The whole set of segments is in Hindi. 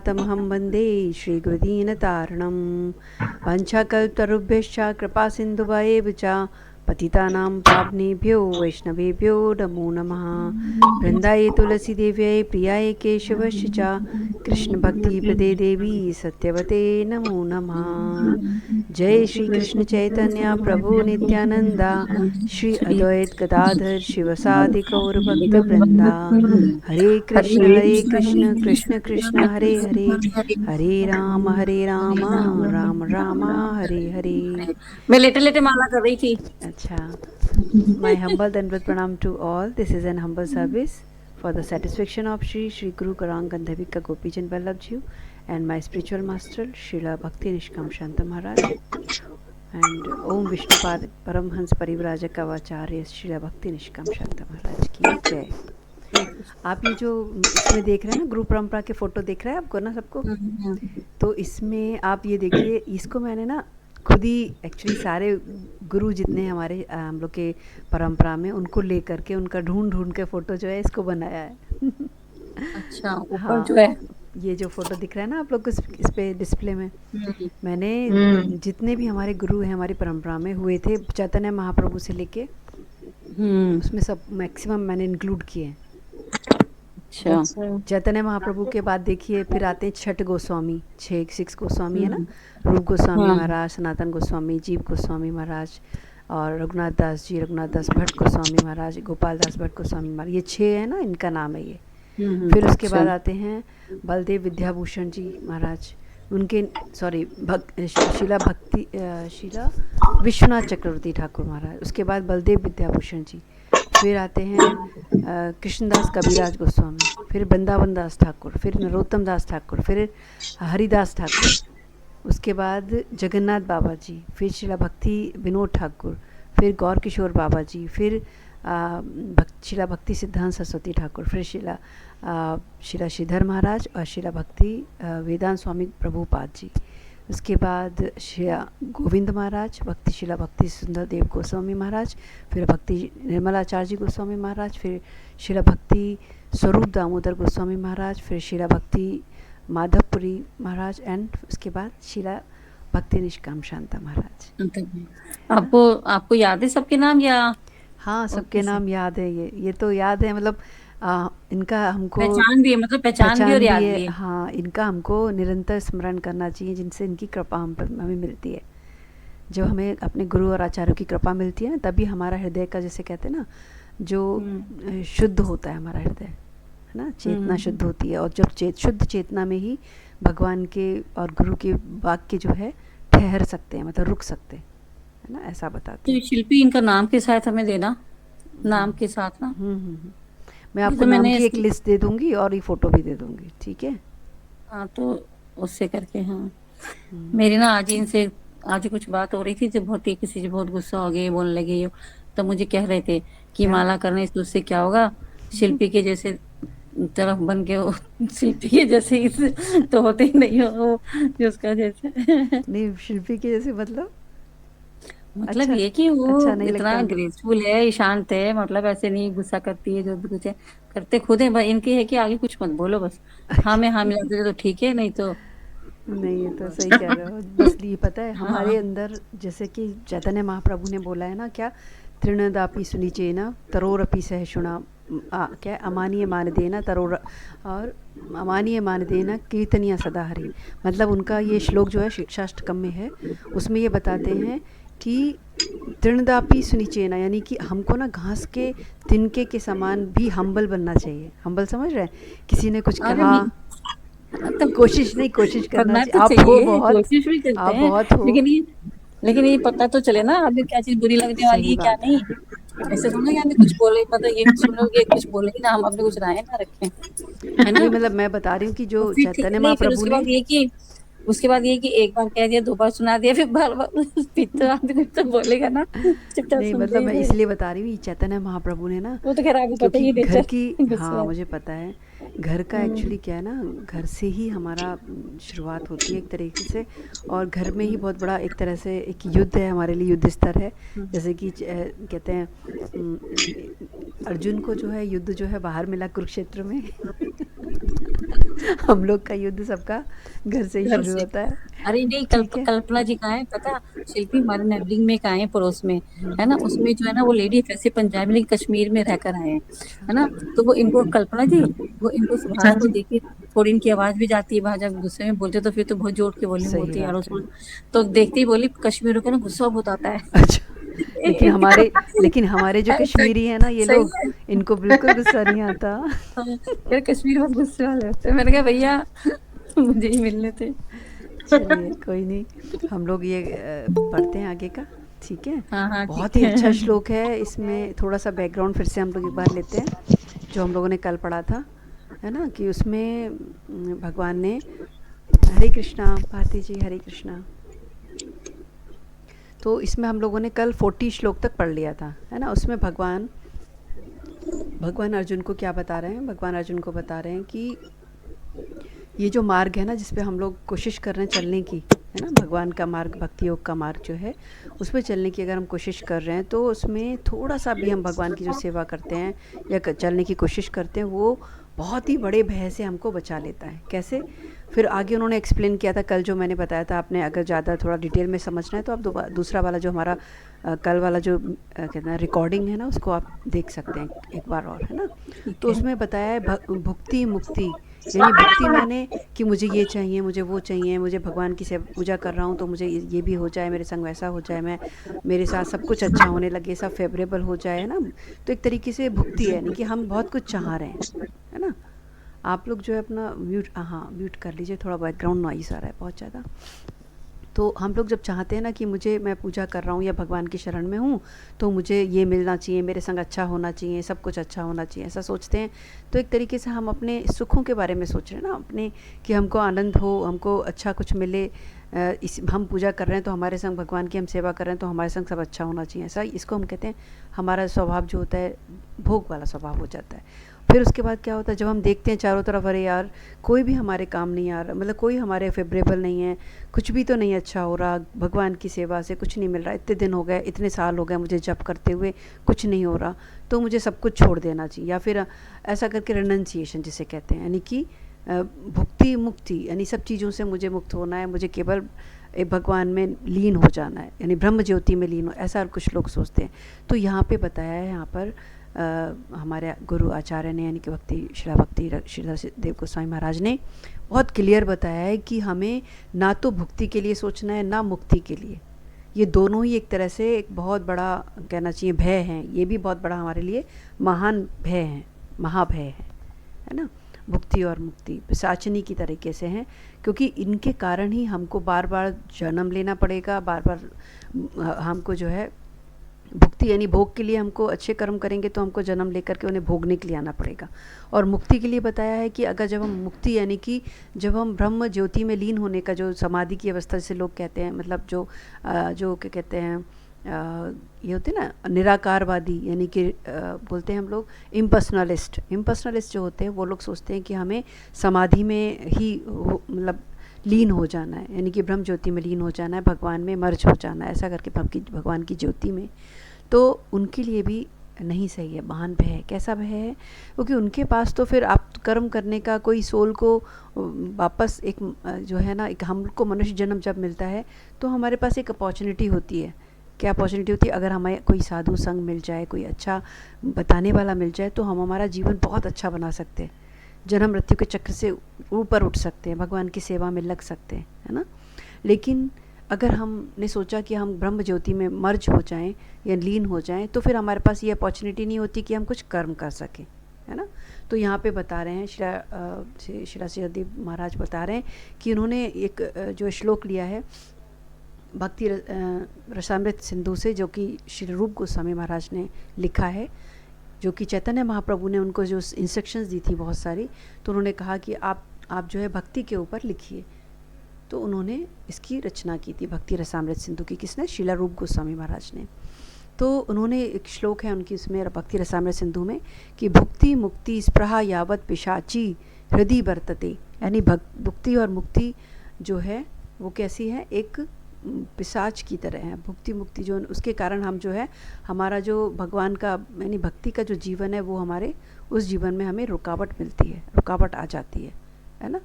तमहं वन्दे श्रीगुरुदीनतारणं वाञ्छाकल्पतरुभ्यश्च कृपासिन्धुभयेव च पतितानां पावनेभ्यो वैष्णवेभ्यो नमो नमः। वृन्दाय तुलसीदेव्यै प्रियाय केशवस्य च कृष्णभक्तिपदे देवी सत्यवते नमो नमः। जय श्री कृष्ण चैतन्य प्रभु नित्यानंद श्री अद्वैत गदाधर शिवसादि गौर भक्त वृंदा। हरे कृष्ण कृष्ण कृष्ण हरे हरे, हरे राम राम राम हरे हरे। मैं लेटे लेटे माला कर रही थी। अच्छा, my humble Dandavat pranam to all. This is an humble service for the satisfaction of Sri Guru Garang Gandhavika Gopijan Vallabhji and my spiritual master Srila Bhakti Nishkam Shanta Maharaj and Om Vishnupad Paramhans Parivrajaka Acharya Srila Bhakti Nishkam Shanta Maharaj की जय। आप ये जो इसमें देख रहे हैं ना, गुरु परंपरा के फोटो देख रहे हैं आपको ना सबको, तो इसमें आप ये देखिए, इसको मैंने ना खुद ही एक्चुअली सारे गुरु जितने हमारे हम लोग के परंपरा में उनको ले करके उनका ढूंढ के फ़ोटो जो है इसको बनाया है। अच्छा, ऊपर हाँ, जो है ये जो फ़ोटो दिख रहा है ना आप लोग को इस पे डिस्प्ले में, मैंने जितने भी हमारे गुरु हैं हमारी परंपरा में हुए थे चैतन्य महाप्रभु से लेके उसमें सब मैक्सिमम मैंने इंक्लूड किए हैं। अच्छा, चैतन्य महाप्रभु के बाद देखिए फिर आते हैं छठ गोस्वामी, 6 गोस्वामी है ना, रूप गोस्वामी महाराज, सनातन गोस्वामी, जीव गोस्वामी महाराज और रघुनाथ दास जी, रघुनाथ दास भट्ट गोस्वामी महाराज, गोपाल दास भट्ट गोस्वामी महाराज, ये 6 है ना, इनका नाम है ये। फिर उसके बाद आते हैं बलदेव विद्याभूषण जी महाराज, उनके शीला विश्वनाथ चक्रवर्ती ठाकुर महाराज, उसके बाद बलदेव विद्याभूषण जी, फिर आते हैं कृष्णदास कबीराज गोस्वामी, फिर वृंदावन दास ठाकुर, फिर नरोत्तम दास ठाकुर, फिर हरिदास ठाकुर, उसके बाद जगन्नाथ बाबा जी, फिर शिला भक्ति विनोद ठाकुर, फिर गौर किशोर बाबा जी, फिर शिला भक्ति सिद्धांत सरस्वती ठाकुर, फिर शिला श्रीधर महाराज और शिला भक्ति वेदांत स्वामी प्रभुपाद जी, उसके बाद शिला गोविंद महाराज, भक्ति शिला भक्ति सुंदर देव गोस्वामी महाराज, फिर भक्ति निर्मलाचार्य जी गोस्वामी महाराज, फिर शिला भक्ति स्वरूप दामोदर गोस्वामी महाराज, फिर शिला भक्ति माधवपुरी महाराज एंड उसके बाद शिला भक्ति निष्काम शांता महाराज। आपको याद है सबके नाम या? हाँ, सबके नाम याद है, ये तो याद है, मतलब इनका हमको पहचान भी है, मतलब पहचान भी और याद भी है। हाँ, इनका हमको निरंतर स्मरण करना चाहिए, जिनसे इनकी कृपा हमें मिलती है। जब हमें अपने गुरु और आचार्यों की कृपा मिलती है ना, तभी हमारा हृदय का, जैसे कहते हैं ना, जो शुद्ध होता है हमारा हृदय, है ना, चेतना शुद्ध होती है, और जब शुद्ध चेतना में ही भगवान के और गुरु के वाक्य जो है ठहर सकते हैं, मतलब रुक सकते हैं, है ना, ऐसा बताते हैं। तो शिल्पी इनका नाम के साथ हमें देना, नाम के साथ ना। मैं आपको नाम की एक लिस्ट दे दूंगी और ये फोटो भी दे दूंगी, ठीक है? हाँ, तो उससे करके। हाँ, मेरी ना आज कुछ बात हो रही थी, जब किसी से बहुत गुस्सा हो गया, बोलने लगे, तो मुझे कह रहे थे कि माला करने से उससे क्या होगा, शिल्पी के जैसे तरफ बन के वो शिल्पी के जैसे तो होते ही नहीं हो जो उसका जैसे। नहीं, शिल्पी के जैसे मतलब अच्छा, ये कि वो अच्छा इतना ग्रेसफुल है, शांत है, मतलब ऐसे नहीं गुस्सा करती है, जो भी कुछ है करते खुद है, इनकी है कि आगे कुछ मत बोलो, बस हाँ में हाँ मिलाते तो ठीक है, नहीं तो नहीं। ये तो सही कह रहे हो। बस ये पता है हमारे अंदर, जैसे कि चैतन्य महाप्रभु ने बोला है ना, क्या तृणदापि सुनिचेना तरोरपि सहिष्णुना, क्या अमानीय मान देना तरोर, और अमानीय मान देना कीर्तनिया सदा हरि, मतलब उनका ये श्लोक जो है शिक्षाष्टकम में है, उसमें ये बताते हैं कि तृणदापी सुनिचेना, यानी कि हमको ना घास के तिनके के समान भी हम्बल बनना चाहिए। हम्बल समझ रहे हैं? किसी ने कुछ कहा तो कोशिश करना चाहिए। आप हो बहुत, कोशिश भी करते हैं, लेकिन ये पता तो चले ना आपको क्या चीज बुरी लगने वाली है क्या नहीं। ऐसे थोड़ा कि कुछ बोले, मतलब ये सुनोगे कुछ बोलेगी ना, हम अपने कुछ राय ना रखें, है ना। मतलब मैं बता रही हूँ कि जो चैतन्य महाप्रभु ने, उसके बाद ये कि एक बार कह दिया, 2 बार सुना दिया, फिर बार तो बोलेगा ना। नहीं, मतलब मैं इसलिए बता रही हूँ, चैतन्य महाप्रभु ने ना, वो तो खैर आपको पता ही है घर की, हाँ मुझे पता है, घर का एक्चुअली क्या है ना, घर से ही हमारा शुरुआत होती है एक तरीके से, और घर में ही बहुत बड़ा एक तरह से एक युद्ध है हमारे लिए, युद्ध स्तर है। जैसे कि कहते हैं अर्जुन को जो है युद्ध जो है बाहर मिला कुरुक्षेत्र में हम लोग का युद्ध सबका घर से ही घर शुरू से। होता है। अरे नहीं, ठीक है। कल्पना जी कहाँ है पता? शिल्पी हमारे नेबलिंग में कहाँ है, पड़ोस में, है ना, उसमें जो है ना वो लेडी वैसे पंजाबी लेकिन कश्मीर में रहकर आए हैं, अच्छा। है ना। तो वो इनको कल्पना जी, वो इनको हाँ सुभाष को जी। देखी, थोड़ी इनकी आवाज भी जाती है, वहां जब गुस्से में बोलते तो फिर तो बहुत जोर की वॉल्यूम सही होती है यार बात है। उसमें। तो देखते ही बोली कश्मीरियों को ना गुस्सा बहुत आता है। अच्छा। लेकिन हमारे लेकिन हमारे जो ऐसा कश्मीरी है ना ये सही लोग, है। इनको बिल्कुल गुस्सा नहीं आता। हाँ, यार कश्मीर बहुत गुस्से वाले होते हैं। मैंने कहा भैया मुझे ही मिलने थे। चलिए कोई नहीं, हम लोग ये पढ़ते हैं आगे का। ठीक है। हाँ हाँ बहुत ठीक ही है। अच्छा श्लोक है, इसमें थोड़ा सा बैकग्राउंड फिर से हम लोग एक बार लेते हैं, जो हम लोगों ने कल पढ़ा था, है ना, कि उसमें भगवान ने, हरे कृष्णा भारती जी, हरे कृष्णा। तो इसमें हम लोगों ने कल 40 श्लोक तक पढ़ लिया था, है ना। उसमें भगवान अर्जुन को क्या बता रहे हैं? भगवान अर्जुन को बता रहे हैं कि ये जो मार्ग है ना, जिस पे हम लोग कोशिश कर रहे हैं चलने की, है ना, भगवान का मार्ग, भक्ति योग का मार्ग जो है, उस पे चलने की अगर हम कोशिश कर रहे हैं, तो उसमें थोड़ा सा भी हम भगवान की जो सेवा करते हैं या चलने की कोशिश करते हैं, वो बहुत ही बड़े भय से हमको बचा लेता है। कैसे? फिर आगे उन्होंने एक्सप्लेन किया था कल, जो मैंने बताया था। आपने अगर ज़्यादा थोड़ा डिटेल में समझना है तो आप दूसरा वाला जो हमारा कल वाला जो कहते हैं रिकॉर्डिंग है ना, उसको आप देख सकते हैं एक बार और, है ना। ठीक तो है। उसमें बताया है भुक्ति मुक्ति, यानी भक्ति माने कि मुझे ये चाहिए, मुझे वो चाहिए, मुझे भगवान की सेवा पूजा कर रहा हूँ तो मुझे ये भी हो जाए, मेरे संग वैसा हो जाए, मैं मेरे साथ सब कुछ अच्छा होने लगे, सब फेवरेबल हो जाए, है ना। तो एक तरीके से भुक्ति है, यानी कि हम बहुत कुछ चाह रहे हैं, है ना। आप लोग जो है अपना म्यूट, हाँ म्यूट कर लीजिए, थोड़ा बैकग्राउंड नॉइस आ रहा है बहुत ज़्यादा। तो हम लोग जब चाहते हैं ना कि मैं पूजा कर रहा हूँ या भगवान की शरण में हूँ, तो मुझे ये मिलना चाहिए, मेरे संग अच्छा होना चाहिए, सब कुछ अच्छा होना चाहिए, ऐसा सोचते हैं। तो एक तरीके से हम अपने सुखों के बारे में सोच रहे हैं ना अपने, कि हमको आनंद हो, हमको अच्छा कुछ मिले, हम पूजा कर रहे हैं तो हमारे संग भगवान की हम सेवा कर रहे हैं तो हमारे संग सब अच्छा होना चाहिए, ऐसा इसको हम कहते हैं। हमारा स्वभाव जो होता है भोग वाला स्वभाव हो जाता है। फिर उसके बाद क्या होता है, जब हम देखते हैं चारों तरफ, अरे यार कोई भी हमारे काम नहीं आ रहा, मतलब कोई हमारे फेवरेबल नहीं है, कुछ भी तो नहीं अच्छा हो रहा, भगवान की सेवा से कुछ नहीं मिल रहा, इतने दिन हो गए, इतने साल हो गए मुझे जप करते हुए, कुछ नहीं हो रहा, तो मुझे सब कुछ छोड़ देना चाहिए, या फिर ऐसा करके रेनन्सिएशन जिसे कहते हैं, यानी कि भुक्ति मुक्ति, यानी सब चीज़ों से मुझे मुक्त होना है, मुझे केवल भगवान में लीन हो जाना है, यानी ब्रह्म ज्योति में लीन हो, ऐसा कुछ लोग सोचते हैं। तो यहाँ पे बताया है, यहाँ पर हमारे गुरु आचार्य ने, यानी कि भक्ति श्रीधर देव गोस्वामी महाराज ने बहुत क्लियर बताया है कि हमें ना तो भुक्ति के लिए सोचना है, ना मुक्ति के लिए। ये दोनों ही एक तरह से एक बहुत बड़ा, कहना चाहिए, भय है। ये भी बहुत बड़ा हमारे लिए महान भय है, महाभय है ना। भुक्ति और मुक्ति पिशाचिनी की तरीके से हैं, क्योंकि इनके कारण ही हमको बार बार जन्म लेना पड़ेगा, बार बार हमको जो है भुक्ति यानी भोग के लिए, हमको अच्छे कर्म करेंगे तो हमको जन्म लेकर के उन्हें भोगने के लिए आना पड़ेगा। और मुक्ति के लिए बताया है कि अगर जब हम मुक्ति, यानी कि जब हम ब्रह्म ज्योति में लीन होने का, जो समाधि की अवस्था जिसे लोग कहते हैं, मतलब जो क्या कहते हैं, ये होते हैं ना निराकारवादी, यानी कि बोलते हैं हम लोग इम्पर्सनलिस्ट जो होते हैं, वो लोग सोचते हैं कि हमें समाधि में ही मतलब लीन हो जाना है, यानी कि ब्रह्म ज्योति में लीन हो जाना है, भगवान में मर्ज हो जाना है, ऐसा करके भगवान की ज्योति में। तो उनके लिए भी नहीं सही है, महान भय है। कैसा भय है? क्योंकि उनके पास तो फिर आप कर्म करने का, कोई सोल को वापस एक जो है ना, एक हमको मनुष्य जन्म जब मिलता है तो हमारे पास एक अपॉर्चुनिटी होती है। क्या अपॉर्चुनिटी होती है? अगर हमें कोई साधु संग मिल जाए, कोई अच्छा बताने वाला मिल जाए, तो हम हमारा जीवन बहुत अच्छा बना सकते हैं, जन्म मृत्यु के चक्र से ऊपर उठ सकते हैं, भगवान की सेवा में लग सकते हैं, है ना। लेकिन अगर हमने सोचा कि हम ब्रह्म ज्योति में मर्ज हो जाएं या लीन हो जाएं, तो फिर हमारे पास ये अपॉर्चुनिटी नहीं होती कि हम कुछ कर्म कर सकें, है ना। तो यहाँ पे बता रहे हैं श्री महाराज बता रहे हैं कि उन्होंने एक जो श्लोक लिया है भक्ति रसामृत सिंधु से, जो कि श्री रूप गोस्वामी महाराज ने लिखा है, जो कि चैतन्य महाप्रभु ने उनको जो इंस्ट्रक्शंस दी थी बहुत सारी, तो उन्होंने कहा कि आप जो है भक्ति के ऊपर लिखिए। तो उन्होंने इसकी रचना की थी भक्ति रसामृत सिंधु की। किसने? श्रीला रूप गोस्वामी महाराज ने। तो उन्होंने एक श्लोक है उनकी उसमें भक्ति रसामृत सिंधु में कि भुक्ति मुक्ति स्पृहा यावत पिशाची हृदय वर्तते, यानी भुक्ति और मुक्ति जो है वो कैसी है, एक पिशाच की तरह है। भुक्ति मुक्ति जो, उसके कारण हम जो है, हमारा जो भगवान का यानी भक्ति का जो जीवन है, वो हमारे उस जीवन में हमें रुकावट मिलती है, रुकावट आ जाती है है ना।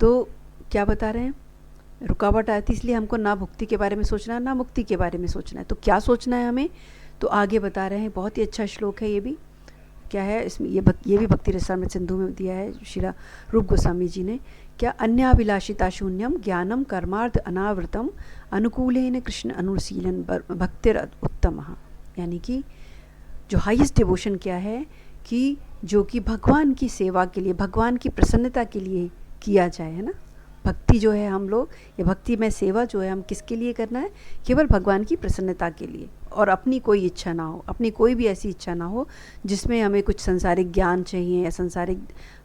तो क्या बता रहे हैं, रुकावट आती इसलिए हमको ना भुक्ति के बारे में सोचना है ना मुक्ति के बारे में सोचना है। तो क्या सोचना है हमें, तो आगे बता रहे हैं, बहुत ही अच्छा श्लोक है ये भी। क्या है इसमें, ये भी भक्ति रसामृत सिंधु में दिया है श्रीला रूप गोस्वामी जी ने। क्या, अन्याभिलाषिता शून्यम ज्ञानम कर्मार्थ अनावृतम अनुकूलेन कृष्ण अनुशीलन भक्तिर उत्तम। यानी कि जो हाईएस्ट डिवोशन क्या है कि जो कि भगवान की सेवा के लिए, भगवान की प्रसन्नता के लिए किया जाए, है ना। भक्ति जो है हम लोग, ये भक्ति में सेवा जो है हम किसके लिए करना है, केवल भगवान की प्रसन्नता के लिए, और अपनी कोई इच्छा ना हो, अपनी कोई भी ऐसी इच्छा ना हो जिसमें हमें कुछ संसारिक ज्ञान चाहिए या संसारिक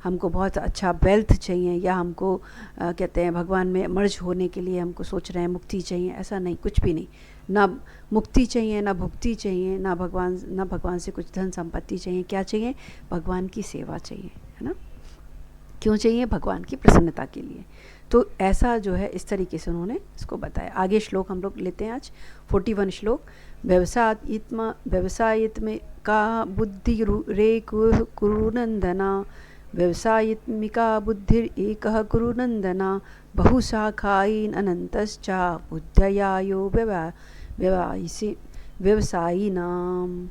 हमको बहुत अच्छा वेल्थ चाहिए, या हमको कहते हैं भगवान में मर्ज होने के लिए हमको सोच रहे हैं मुक्ति चाहिए, ऐसा नहीं, कुछ भी नहीं। ना मुक्ति चाहिए, ना भुक्ति चाहिए, ना भगवान से कुछ धन संपत्ति चाहिए। क्या चाहिए, भगवान की सेवा चाहिए, है ना। क्यों चाहिए, भगवान की प्रसन्नता के लिए। तो ऐसा जो है इस तरीके से उन्होंने इसको बताया। आगे श्लोक हम लोग लेते हैं आज 41 श्लोक। व्यवसायित्म का बुद्धि रे कुरुनंदना, व्यवसायित्मिका बुद्धिर एकः कुरुनंदना, बहुशाखायीन अनंतश्चा बुद्धयायो व्यवसायिनाम।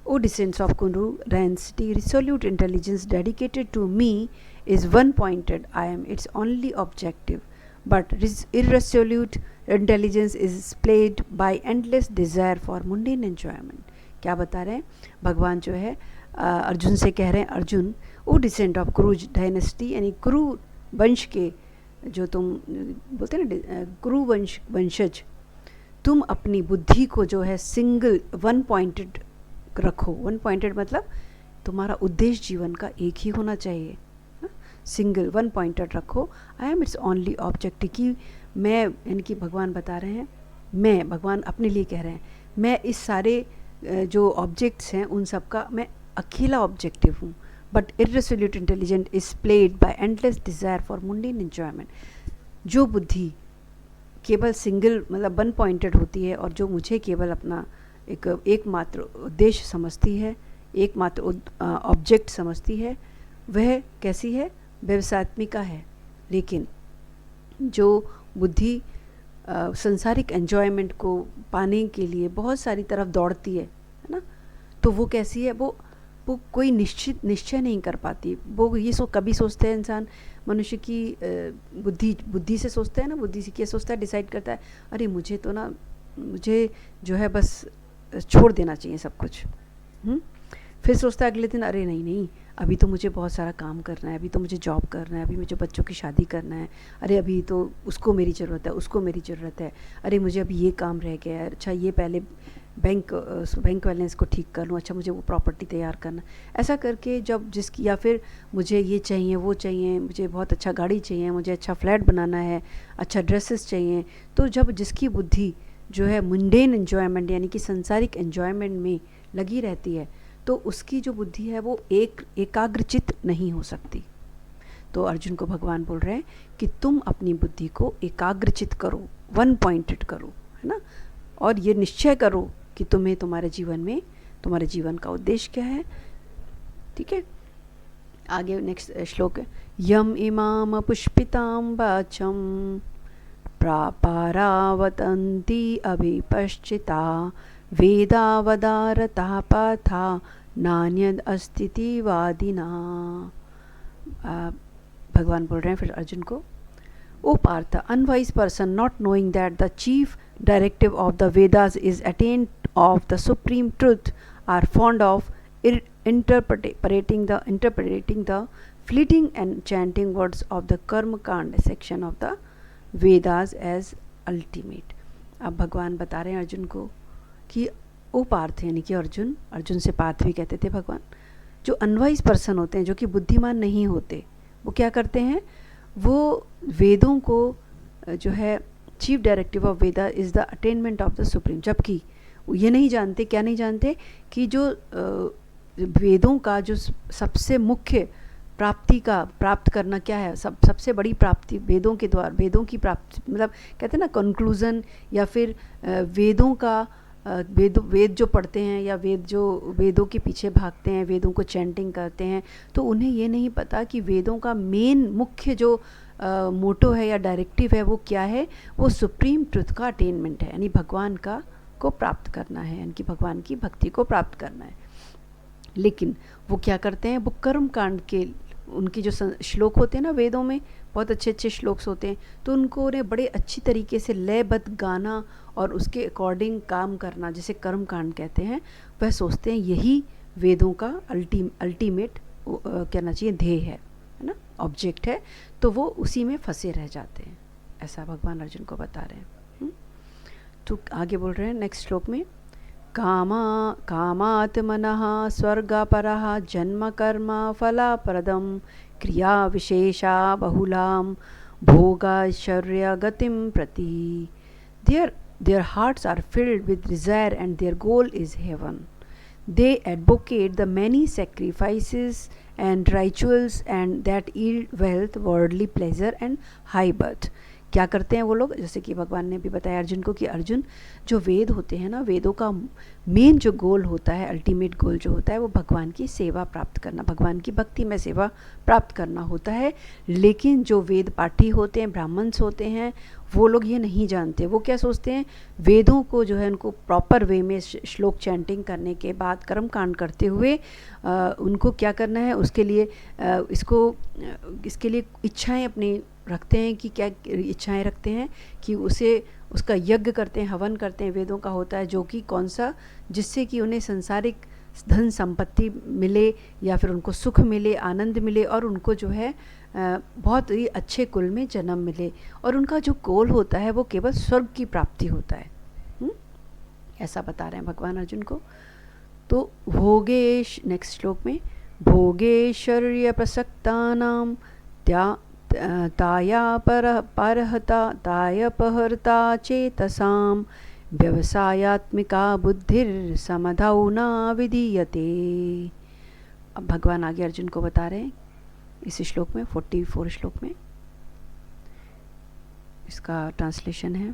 O descendants of Kuru dynasty, resolute intelligence dedicated to me is one-pointed. I am its only objective. But irresolute intelligence is displayed by endless desire for mundane enjoyment. क्या बता रहे हैं भगवान जो है अर्जुन से कह रहे हैं, अर्जुन ओ डिसेंट ऑफ कुरु डायनेस्टी, यानी कुरु वंश के जो तुम बोलते हैं ना कुरु वंशज, तुम अपनी बुद्धि को जो है सिंगल वन पॉइंटेड रखो। वन पॉइंटेड मतलब तुम्हारा उद्देश्य जीवन का एक ही होना चाहिए, सिंगल वन पॉइंटेड रखो। I am it's only objective, कि मैं, यानी कि भगवान बता रहे हैं, मैं, भगवान अपने लिए कह रहे हैं, मैं इस सारे जो ऑब्जेक्ट्स हैं उन सब का मैं अकेला ऑब्जेक्टिव हूँ। But irresolute intelligent is played by endless desire for mundane enjoyment. जो बुद्धि केवल सिंगल मतलब वन पॉइंटेड होती है और जो मुझे केवल अपना एकमात्र उद्देश्य समझती है, एकमात्र ऑब्जेक्ट समझती है, वह कैसी है, व्यवसायत्मिका है। लेकिन जो बुद्धि संसारिक एन्जॉयमेंट को पाने के लिए बहुत सारी तरफ दौड़ती है ना, तो वो कैसी है, वो कोई निश्चय नहीं कर पाती। वो ये कभी सोचते हैं इंसान, मनुष्य की बुद्धि से सोचते हैं ना, बुद्धि से क्या सोचता है, डिसाइड करता है, अरे मुझे तो ना, मुझे जो है बस छोड़ देना चाहिए सब कुछ। फिर सोचता है अगले दिन, अरे नहीं, अभी तो मुझे बहुत सारा काम करना है, अभी तो मुझे जॉब करना है, अभी मुझे बच्चों की शादी करना है, अरे अभी तो उसको मेरी ज़रूरत है, उसको मेरी ज़रूरत है, अरे मुझे अभी ये काम रह गया है, अच्छा ये पहले बैंक बैलेंस को ठीक कर लूँ, अच्छा मुझे वो प्रॉपर्टी तैयार करना। ऐसा करके जब जिसकी, या फिर मुझे ये चाहिए वो चाहिए, मुझे बहुत अच्छा गाड़ी चाहिए, मुझे अच्छा फ्लैट बनाना है, अच्छा ड्रेसेस चाहिए। तो जब जिसकी बुद्धि जो है मुंडेन एन्जॉयमेंट यानी कि संसारिक एन्जॉयमेंट में लगी रहती है, तो उसकी जो बुद्धि है वो एकाग्रचित नहीं हो सकती। तो अर्जुन को भगवान बोल रहे हैं कि तुम अपनी बुद्धि को एकाग्रचित करो, वन पॉइंटेड करो, है ना, और ये निश्चय करो कि तुम्हें तुम्हारे जीवन में, तुम्हारे जीवन का उद्देश्य क्या है। ठीक है, आगे नेक्स्ट श्लोक है, यम इमाम पुष्पितां वाचम प्रापारावतन्ति अभिपश्चिता वेदावदारता पाथा नान्यद अस्तिति वादिना। भगवान बोल रहे हैं फिर अर्जुन को, O Partha, unwise person not knowing that the chief directive of the Vedas is attained of the supreme truth are fond of interpreting the fleeting and chanting words of the Karma Kand section of the Vedas as ultimate। अब भगवान बता रहे हैं अर्जुन को कि ओ पार्थ, यानी कि अर्जुन से पार्थ भी कहते थे भगवान, जो अनवाइज पर्सन होते हैं, जो कि बुद्धिमान नहीं होते, वो क्या करते हैं, वो वेदों को जो है chief directive of Veda is the attainment of the supreme, जबकि ये नहीं जानते, क्या नहीं जानते कि जो वेदों का जो सबसे मुख्य प्राप्त करना क्या है, सबसे बड़ी प्राप्ति वेदों के द्वारा, वेदों की प्राप्ति मतलब कहते हैं ना कंक्लूज़न, या फिर वेदों का वेद जो पढ़ते हैं या वेदों के पीछे भागते हैं, वेदों को चैंटिंग करते हैं, तो उन्हें ये नहीं पता कि वेदों का मेन मुख्य जो मोटो है या डायरेक्टिव है वो क्या है। वो सुप्रीम ट्रुथ का अटेनमेंट है, यानी भगवान का को प्राप्त करना है, यानी कि भगवान की भक्ति को प्राप्त करना है। लेकिन वो क्या करते हैं, वो कर्म कांड के उनके जो श्लोक होते हैं ना वेदों में, बहुत अच्छे अच्छे श्लोक होते हैं, तो उनको उन्हें बड़े अच्छी तरीके से लयबद्ध गाना और उसके अकॉर्डिंग काम करना, जिसे कर्म कांड कहते हैं, वह सोचते हैं यही वेदों का अल्टीमेट कहना चाहिए ध्येय है ना, ऑब्जेक्ट है। तो वो उसी में फंसे रह जाते हैं, ऐसा भगवान अर्जुन को बता रहे हैं। तो आगे बोल रहे हैं नेक्स्ट श्लोक में, कामात् मनः स्वर्गपरः जन्म कर्म फलप्रदं क्रिया विशेषा बहुलां भोगैश्वर्य गतिं प्रति। Their hearts are filled with desire and their goal is heaven. They advocate the many sacrifices and rituals and that yield wealth, worldly pleasure and high birth. क्या करते हैं वो लोग, जैसे कि भगवान ने भी बताया अर्जुन को कि अर्जुन, जो वेद होते हैं ना, वेदों का मेन जो गोल होता है, अल्टीमेट गोल जो होता है, वो भगवान की सेवा प्राप्त करना, भगवान की भक्ति में सेवा प्राप्त करना होता है। लेकिन जो वेद पाठी होते हैं, ब्राह्मण्स होते हैं, वो लोग ये नहीं जानते। वो क्या सोचते हैं, वेदों को जो है उनको प्रॉपर वे में श्लोक चैंटिंग करने के बाद कर्म कांड करते हुए उनको क्या करना है, उसके लिए इसके लिए इच्छाएं अपनी रखते हैं कि क्या इच्छाएं रखते हैं कि उसका यज्ञ करते हैं, हवन करते हैं, वेदों का होता है, जो कि कौन सा, जिससे कि उन्हें सांसारिक धन संपत्ति मिले या फिर उनको सुख मिले, आनंद मिले और उनको जो है बहुत ही अच्छे कुल में जन्म मिले। और उनका जो गोल होता है वो केवल स्वर्ग की प्राप्ति होता है। ऐसा बता रहे हैं भगवान अर्जुन को। तो भोगेश, नेक्स्ट श्लोक में, भोगेश्वर्य प्रसक्तानां तायापहर्ता चेतसां व्यवसायात्मिका बुद्धिर समधौ न विधीयते। अब भगवान आगे अर्जुन को बता रहे हैं इस श्लोक में, 44 श्लोक में, इसका ट्रांसलेशन है,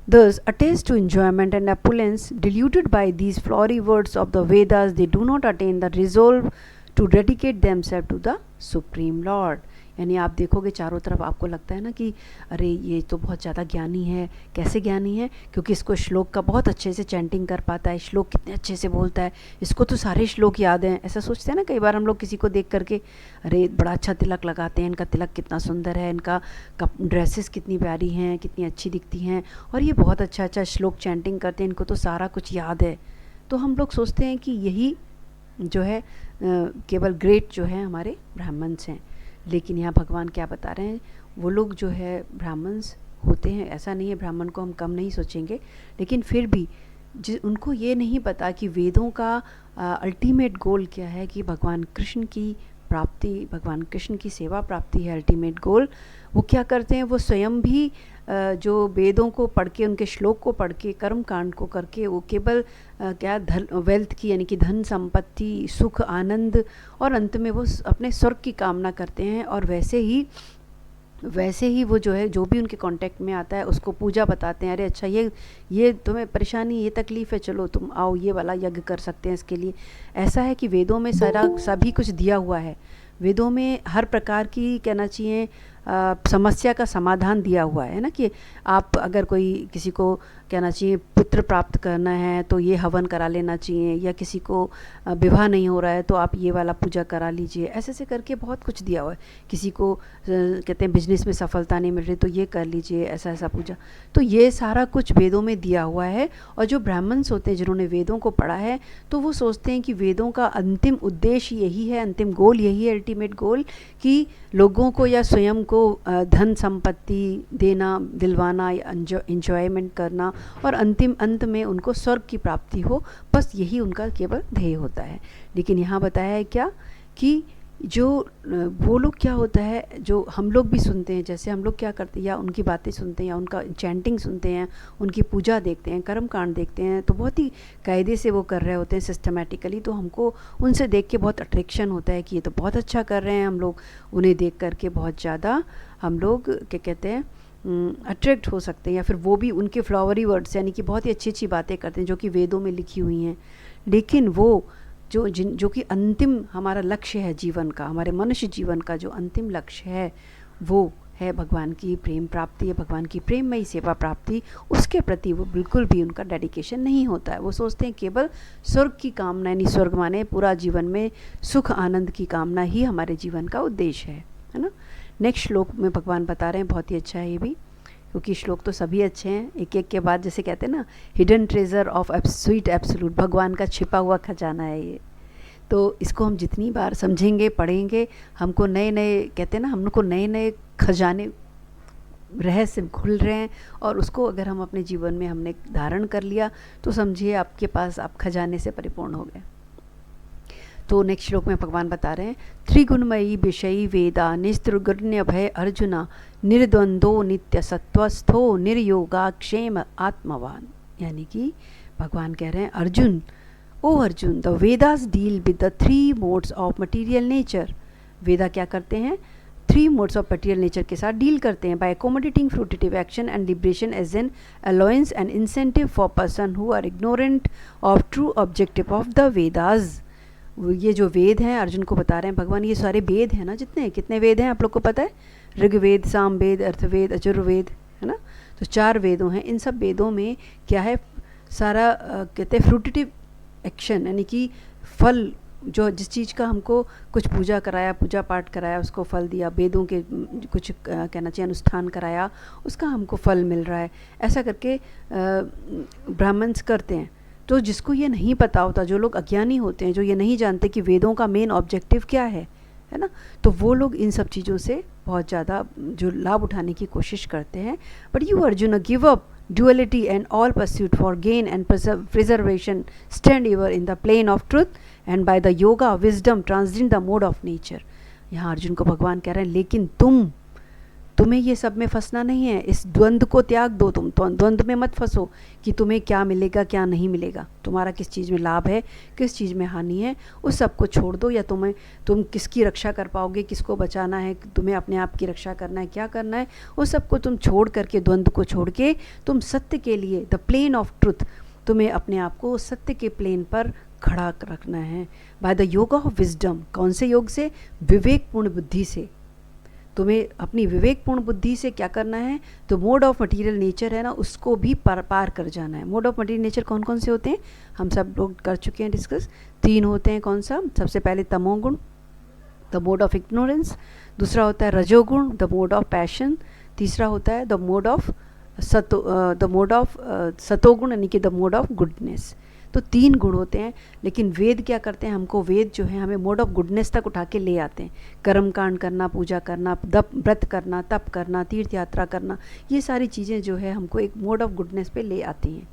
Thus, attached to enjoyment and opulence, deluded by these flowery words of the Vedas, they do not attain the resolve to dedicate themselves to the Supreme Lord. यानी आप देखोगे चारों तरफ आपको लगता है ना कि अरे ये तो बहुत ज़्यादा ज्ञानी है। कैसे ज्ञानी है? क्योंकि इसको श्लोक का बहुत अच्छे से चैंटिंग कर पाता है, श्लोक कितने अच्छे से बोलता है, इसको तो सारे श्लोक याद हैं। ऐसा सोचते हैं ना कई बार हम लोग किसी को देख करके, अरे बड़ा अच्छा तिलक लगाते हैं, इनका तिलक कितना सुंदर है, इनका ड्रेसेस कितनी प्यारी हैं, कितनी अच्छी दिखती हैं, और ये बहुत अच्छा अच्छा श्लोक चैंटिंग करते हैं, इनको तो सारा कुछ याद है। तो हम लोग सोचते हैं कि यही जो है केवल ग्रेट जो है हमारे ब्राह्मण्स हैं। लेकिन यहाँ भगवान क्या बता रहे हैं, वो लोग जो है ब्राह्मण्स होते हैं, ऐसा नहीं है ब्राह्मण को हम कम नहीं सोचेंगे, लेकिन फिर भी उनको ये नहीं पता कि वेदों का अल्टीमेट गोल क्या है, कि भगवान कृष्ण की प्राप्ति, भगवान कृष्ण की सेवा प्राप्ति है अल्टीमेट गोल। वो क्या करते हैं, वो स्वयं भी जो वेदों को पढ़ के, उनके श्लोक को पढ़ के, कर्म कांड को करके, वो केवल क्या वेल्थ की, यानी कि धन संपत्ति, सुख, आनंद, और अंत में वो अपने स्वर्ग की कामना करते हैं। और वैसे ही वो जो है, जो भी उनके कांटेक्ट में आता है उसको पूजा बताते हैं, अरे अच्छा ये तुम्हें परेशानी, ये तकलीफ़ है, चलो तुम आओ, ये वाला यज्ञ कर सकते हैं इसके लिए। ऐसा है कि वेदों में सभी कुछ दिया हुआ है, वेदों में हर प्रकार की कहना चाहिए समस्या का समाधान दिया हुआ है ना, कि आप अगर कोई किसी को कहना चाहिए पुत्र प्राप्त करना है तो ये हवन करा लेना चाहिए, या किसी को विवाह नहीं हो रहा है तो आप ये वाला पूजा करा लीजिए, ऐसे ऐसे करके बहुत कुछ दिया हुआ है। किसी को कहते हैं बिजनेस में सफलता नहीं मिल रही तो ये कर लीजिए, ऐसा ऐसा पूजा। तो ये सारा कुछ वेदों में दिया हुआ है। और जो ब्राह्मण्स होते हैं जिन्होंने वेदों को पढ़ा है, तो वो सोचते हैं कि वेदों का अंतिम उद्देश्य यही है, अंतिम गोल यही है, अल्टीमेट गोल, कि लोगों को या स्वयं को धन संपत्ति देना, दिलवाना, इंजॉयमेंट करना, और अंतिम अंत में उनको स्वर्ग की प्राप्ति हो, बस यही उनका केवल ध्येय होता है। लेकिन यहाँ बताया है क्या, कि जो वो लोग क्या होता है, जो हम लोग भी सुनते हैं, जैसे हम लोग क्या करते हैं, या उनकी बातें सुनते हैं, या उनका चैंटिंग सुनते हैं, उनकी पूजा देखते हैं, कर्म कांड देखते हैं, तो बहुत ही कायदे से वो कर रहे होते हैं, सिस्टमेटिकली। तो हमको उनसे देख के बहुत अट्रैक्शन होता है कि ये तो बहुत अच्छा कर रहे हैं, हम लोग उन्हें देख करके बहुत ज़्यादा हम लोग क्या कहते हैं अट्रैक्ट हो सकते हैं, या फिर वो भी उनके फ्लावरी वर्ड्स यानी कि बहुत ही अच्छी अच्छी बातें करते हैं जो कि वेदों में लिखी हुई हैं, लेकिन वो जो कि अंतिम हमारा लक्ष्य है जीवन का, हमारे मनुष्य जीवन का जो अंतिम लक्ष्य है वो है भगवान की प्रेम प्राप्ति, है भगवान की प्रेममयी सेवा प्राप्ति, उसके प्रति वो बिल्कुल भी उनका डेडिकेशन नहीं होता है। वो सोचते हैं केवल स्वर्ग की कामना, यानी स्वर्ग माने पूरा जीवन में सुख आनंद की कामना ही हमारे जीवन का उद्देश्य है ना। नेक्स्ट श्लोक में भगवान बता रहे हैं, बहुत ही अच्छा है ये भी, क्योंकि श्लोक तो सभी अच्छे हैं, एक एक के बाद जैसे कहते हैं ना, hidden treasure of sweet absolute, भगवान का छिपा हुआ खजाना है ये। तो इसको हम जितनी बार समझेंगे पढ़ेंगे, हमको नए नए कहते हैं ना, हमको नए नए खजाने रहस्य खुल रहे हैं, और उसको अगर हम अपने जीवन में हमने धारण कर लिया तो समझिए आपके पास आप खजाने से परिपूर्ण हो गए। तो नेक्स्ट श्लोक में भगवान बता रहे हैं, त्रिगुणमयी विषयी वेदा निस्त्रिगुण्य भय अर्जुना निर्द्वंदो नित्य सत्वस्थो निर्योगा क्षेम आत्मवान। यानी कि भगवान कह रहे हैं, Arjun, O Arjun, the Vedas deal with the 3 modes of material nature. Veda क्या करते हैं, 3 मोड्स ऑफ मटीरियल नेचर के साथ डील करते हैं, by accommodating fruitive action and liberation as an allowance and incentive for person who are ignorant of true objective of the Vedas. ये जो वेद हैं, अर्जुन को बता रहे हैं भगवान, ये सारे वेद हैं ना, जितने कितने वेद हैं आप लोग को पता है, ऋग्वेद, सामवेद, अर्थवेद, यजुर्वेद, है ना। तो 4 वेदों हैं, इन सब वेदों में क्या है, सारा कहते हैं फ्रूटिटिव एक्शन, यानी कि फल, जो जिस चीज़ का हमको कुछ पूजा कराया, पूजा पाठ कराया, उसको फल दिया, वेदों के कुछ कहना चाहिए अनुष्ठान कराया, उसका हमको फल मिल रहा है, ऐसा करके ब्राह्मण्स करते हैं। तो जिसको ये नहीं पता होता, जो लोग अज्ञानी होते हैं, जो ये नहीं जानते कि वेदों का मेन ऑब्जेक्टिव क्या है ना, तो वो लोग इन सब चीज़ों से बहुत ज़्यादा जो लाभ उठाने की कोशिश करते हैं। But you Arjun give up duality and all pursuit for gain and preservation, stand ever in the plane of truth and by the yoga wisdom transcend the mode of nature। यहाँ अर्जुन को भगवान कह रहे हैं, लेकिन तुम्हें ये सब में फंसना नहीं है, इस द्वंद्व को त्याग दो, तुम तो द्वंद्व में मत फंसो कि तुम्हें क्या मिलेगा क्या नहीं मिलेगा, तुम्हारा किस चीज़ में लाभ है किस चीज़ में हानि है, उस सब को छोड़ दो। या तुम किसकी रक्षा कर पाओगे, किसको बचाना है, तुम्हें अपने आप की रक्षा करना है, क्या करना है, उस सब को तुम छोड़ करके, द्वंद्व को छोड़ के तुम सत्य के लिए, द प्लेन ऑफ ट्रुथ, तुम्हें अपने आप को सत्य के प्लेन पर खड़ा रखना है। By the yoga of wisdom, कौन से योग से, विवेकपूर्ण बुद्धि से, तुम्हें अपनी विवेकपूर्ण बुद्धि से क्या करना है, तो मोड ऑफ मटेरियल नेचर है ना, उसको भी पार कर जाना है। मोड ऑफ मटेरियल नेचर कौन कौन से होते हैं, हम सब लोग कर चुके हैं डिस्कस, 3 होते हैं। कौन सा, सबसे पहले तमोगुण, द मोड ऑफ इग्नोरेंस, दूसरा होता है रजोगुण, द मोड ऑफ पैशन, तीसरा होता है द मोड ऑफ सतोगुण, यानी कि द मोड ऑफ गुडनेस। तो 3 गुण होते हैं, लेकिन वेद क्या करते हैं, हमको वेद जो है हमें मोड ऑफ गुडनेस तक उठा के ले आते हैं। कर्म कांड करना, पूजा करना, व्रत करना, तप करना, तीर्थ यात्रा करना, ये सारी चीज़ें जो है हमको एक मोड ऑफ गुडनेस पे ले आती हैं।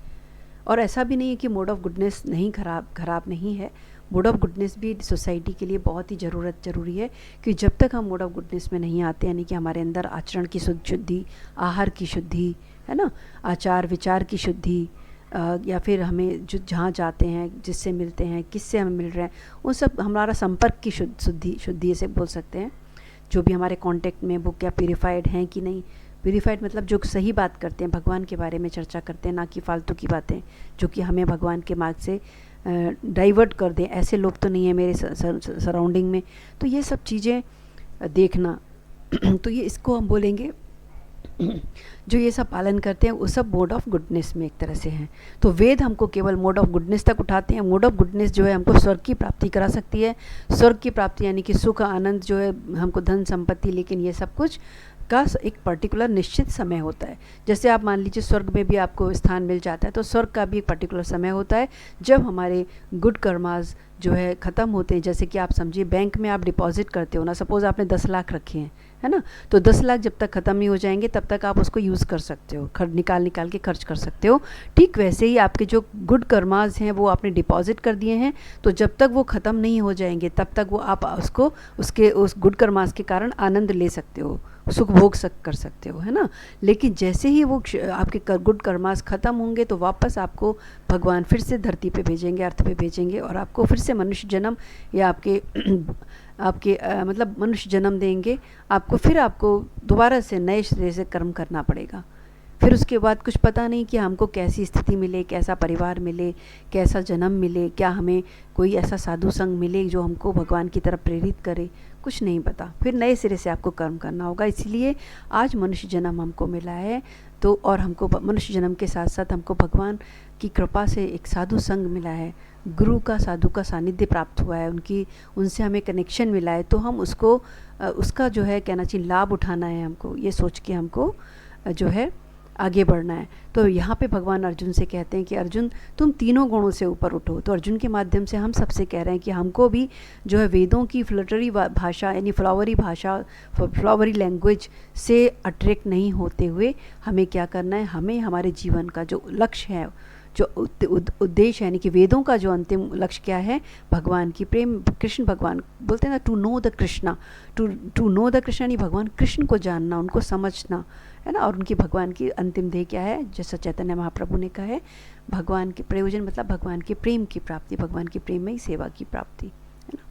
और ऐसा भी नहीं है कि मोड ऑफ गुडनेस नहीं खराब नहीं है, मोड ऑफ गुडनेस भी सोसाइटी के लिए बहुत ही ज़रूरी है, कि जब तक हम मोड ऑफ गुडनेस में नहीं आते, यानी कि हमारे अंदर आचरण की शुद्धि, आहार की शुद्धि, है ना, आचार विचार की शुद्धि, या फिर हमें जो जहाँ जाते हैं, जिससे मिलते हैं, किससे हमें मिल रहे हैं, वो सब हमारा संपर्क की शुद्धि से बोल सकते हैं। जो भी हमारे कांटेक्ट में वो क्या प्यूरिफाइड हैं कि नहीं, प्यूरिफाइड मतलब जो सही बात करते हैं, भगवान के बारे में चर्चा करते हैं, ना कि फालतू की बातें जो कि हमें भगवान के मार्ग से डाइवर्ट कर दें, ऐसे लोग तो नहीं है मेरे सराउंडिंग में। तो ये सब चीज़ें देखना तो ये इसको हम बोलेंगे जो ये सब पालन करते हैं वो सब मोड ऑफ गुडनेस में एक तरह से हैं। तो वेद हमको केवल मोड ऑफ गुडनेस तक उठाते हैं। मोड ऑफ गुडनेस जो है हमको स्वर्ग की प्राप्ति करा सकती है। स्वर्ग की प्राप्ति यानी कि सुख आनंद जो है हमको, धन संपत्ति, लेकिन ये सब कुछ का एक पर्टिकुलर निश्चित समय होता है। जैसे आप मान लीजिए स्वर्ग में भी आपको स्थान मिल जाता है, तो स्वर्ग का भी एक पर्टिकुलर समय होता है जब हमारे गुड कर्मास जो है ख़त्म होते हैं। जैसे कि आप समझिए बैंक में आप डिपॉजिट करते हो ना, सपोज़ आपने 10 लाख रखे हैं, है ना, तो 10 लाख जब तक ख़त्म नहीं हो जाएंगे तब तक आप उसको यूज़ कर सकते हो, निकाल के खर्च कर सकते हो। ठीक वैसे ही आपके जो गुड कर्मास हैं वो आपने डिपॉजिट कर दिए हैं, तो जब तक वो ख़त्म नहीं हो जाएंगे तब तक वो आप उसको उस गुड कर्मास के कारण आनंद ले सकते हो, सुख भोग कर सकते हो, है ना। लेकिन जैसे ही वो आपके गुड कर्मास ख़त्म होंगे तो वापस आपको भगवान फिर से धरती पे भेजेंगे, अर्थ पे भेजेंगे, और आपको फिर से मनुष्य जन्म या आपके आपके मतलब मनुष्य जन्म देंगे आपको, फिर आपको दोबारा से नए सिरे से कर्म करना पड़ेगा। फिर उसके बाद कुछ पता नहीं कि हमको कैसी स्थिति मिले, कैसा परिवार मिले, कैसा जन्म मिले, क्या हमें कोई ऐसा साधु संग मिले जो हमको भगवान की तरफ प्रेरित करे, कुछ नहीं पता। फिर नए सिरे से आपको कर्म करना होगा। इसलिए आज मनुष्य जन्म हमको मिला है, तो और हमको मनुष्य जन्म के साथ साथ हमको भगवान की कृपा से एक साधु संग मिला है, गुरु का साधु का सानिध्य प्राप्त हुआ है, उनसे हमें कनेक्शन मिला है। तो हम उसको उसका जो है कहना चाहिए लाभ उठाना है हमको, ये सोच के हमको जो है आगे बढ़ना है। तो यहाँ पे भगवान अर्जुन से कहते हैं कि अर्जुन तुम तीनों गुणों से ऊपर उठो। तो अर्जुन के माध्यम से हम सबसे कह रहे हैं कि हमको भी जो है वेदों की फ्लटरी भाषा यानी फ्लावरी भाषा, फ्लावरी लैंग्वेज से अट्रैक्ट नहीं होते हुए हमें क्या करना है, हमें हमारे जीवन का जो लक्ष्य है, जो उद्देश्य है, यानी कि वेदों का जो अंतिम लक्ष्य क्या है, भगवान की प्रेम, कृष्ण भगवान बोलते हैं ना, to know the Krishna, to know the Krishna यानी भगवान कृष्ण को जानना, उनको समझना है ना। और उनकी भगवान की अंतिम ध्येय क्या है, जैसा चैतन्य महाप्रभु ने कहा है, भगवान के प्रयोजन मतलब भगवान के प्रेम की प्राप्ति, भगवान की प्रेम में ही सेवा की प्राप्ति है ना,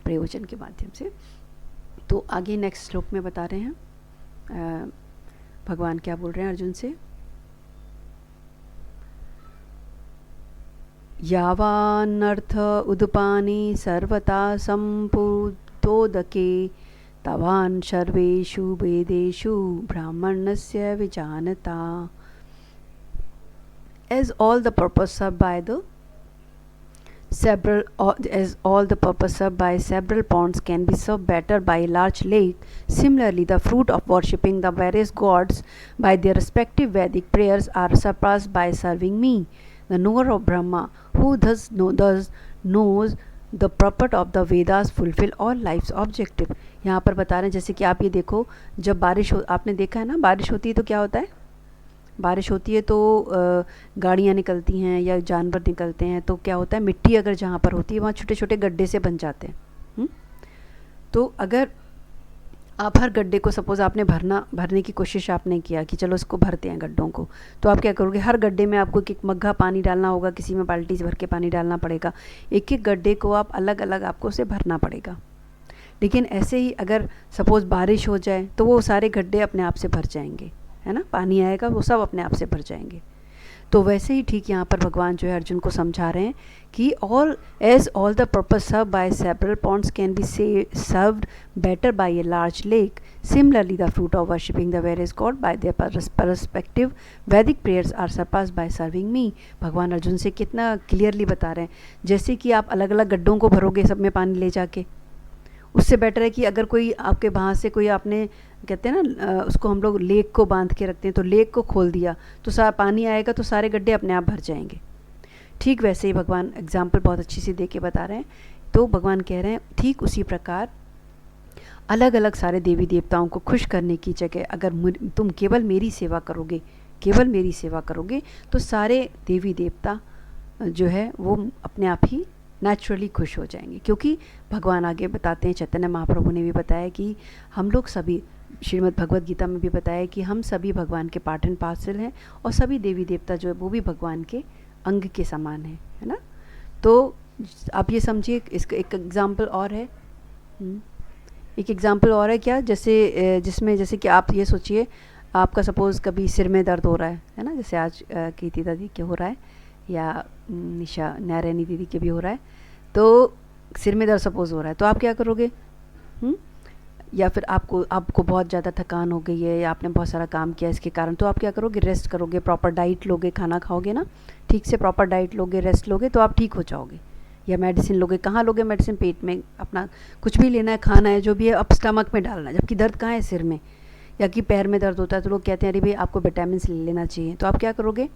प्रयोजन के माध्यम से। तो आगे नेक्स्ट श्लोक में बता रहे हैं भगवान क्या बोल रहे हैं अर्जुन से, यावान्नर्थ उदपानि सर्वथा सम्पूतोदके तवान् सर्वेषु वेदेषु ब्राह्मणस्य विजानता। As all the purpose served by several ponds can be served better by a large lake, similarly the fruit of worshipping the various gods by their respective Vedic prayers are surpassed by serving me, the knower of Brahma, who thus knows the purport of the Vedas fulfil all life's objective. यहाँ पर बता रहे हैं जैसे कि आप ये देखो, जब बारिश हो, आपने देखा है ना, बारिश होती है तो क्या होता है, बारिश होती है तो गाड़ियाँ निकलती हैं या जानवर निकलते हैं, तो क्या होता है, मिट्टी अगर जहाँ पर होती है वहाँ छोटे छोटे गड्ढे से बन जाते हैं। तो अगर आप हर गड्ढे को सपोज़ आपने भरने की कोशिश आपने किया कि चलो इसको भरते हैं गड्ढों को, तो आप क्या करोगे, हर गड्ढे में आपको एक मग्घा पानी डालना होगा, किसी में बाल्टी से भर के पानी डालना पड़ेगा, एक एक गड्ढे को आप अलग अलग आपको उसे भरना पड़ेगा। लेकिन ऐसे ही अगर सपोज़ बारिश हो जाए तो वो सारे गड्ढे अपने आप से भर जाएंगे, है ना, पानी आएगा वो सब अपने आप से भर जाएंगे। तो वैसे ही ठीक यहाँ पर भगवान जो है अर्जुन को समझा रहे हैं कि all the purpose served by several ponds can be served better by a large lake, similarly the fruit of worshipping the various god by their perspective Vedic prayers are surpassed by serving me. भगवान अर्जुन से कितना क्लियरली बता रहे हैं, जैसे कि आप अलग अलग गड्ढों को भरोगे सब में पानी ले जाके, उससे बेटर है कि अगर कोई आपके वहाँ से कोई आपने कहते हैं ना उसको हम लोग लेक को बांध के रखते हैं, तो लेक को खोल दिया तो सारा पानी आएगा तो सारे गड्ढे अपने आप भर जाएंगे। ठीक वैसे ही भगवान एग्जाम्पल बहुत अच्छी सी दे के बता रहे हैं। तो भगवान कह रहे हैं ठीक उसी प्रकार अलग अलग सारे देवी देवताओं को खुश करने की जगह अगर तुम केवल मेरी सेवा करोगे तो सारे देवी देवता जो है वो अपने आप ही नेचुरली खुश हो जाएंगे। क्योंकि भगवान आगे बताते हैं, चैतन्य महाप्रभु ने भी बताया कि हम लोग सभी, श्रीमद् भगवद गीता में भी बताया कि हम सभी भगवान के पार्ट एंड पार्सल हैं और सभी देवी देवता जो है वो भी भगवान के अंग के समान है ना। तो आप ये समझिए, इसका एक एग्जाम्पल और है, क्या, जैसे जिसमें जैसे कि आप ये सोचिए, आपका सपोज़ कभी सिर में दर्द हो रहा है ना, जैसे आज कीर्ति दादी के हो रहा है या निशा नारायणी दीदी के भी हो रहा है, तो सिर में दर्द सपोज़ हो रहा है तो आप क्या करोगे, या फिर आपको बहुत ज़्यादा थकान हो गई है या आपने बहुत सारा काम किया इसके कारण, तो आप क्या करोगे, रेस्ट करोगे, प्रॉपर डाइट लोगे, खाना खाओगे ना, ठीक से प्रॉपर डाइट लोगे, रेस्ट लोगे तो आप ठीक हो जाओगे। या मेडिसिन लोगे, कहाँ लोगे मेडिसिन, पेट में, अपना कुछ भी लेना है, खाना है जो भी है, अब स्टमक में डालना है, जबकि दर्द कहाँ है, सिर में, या कि पैर में दर्द होता है तो लोग कहते हैं अरे भाई आपको विटामिन ले लेना चाहिए, तो आप क्या करोगे,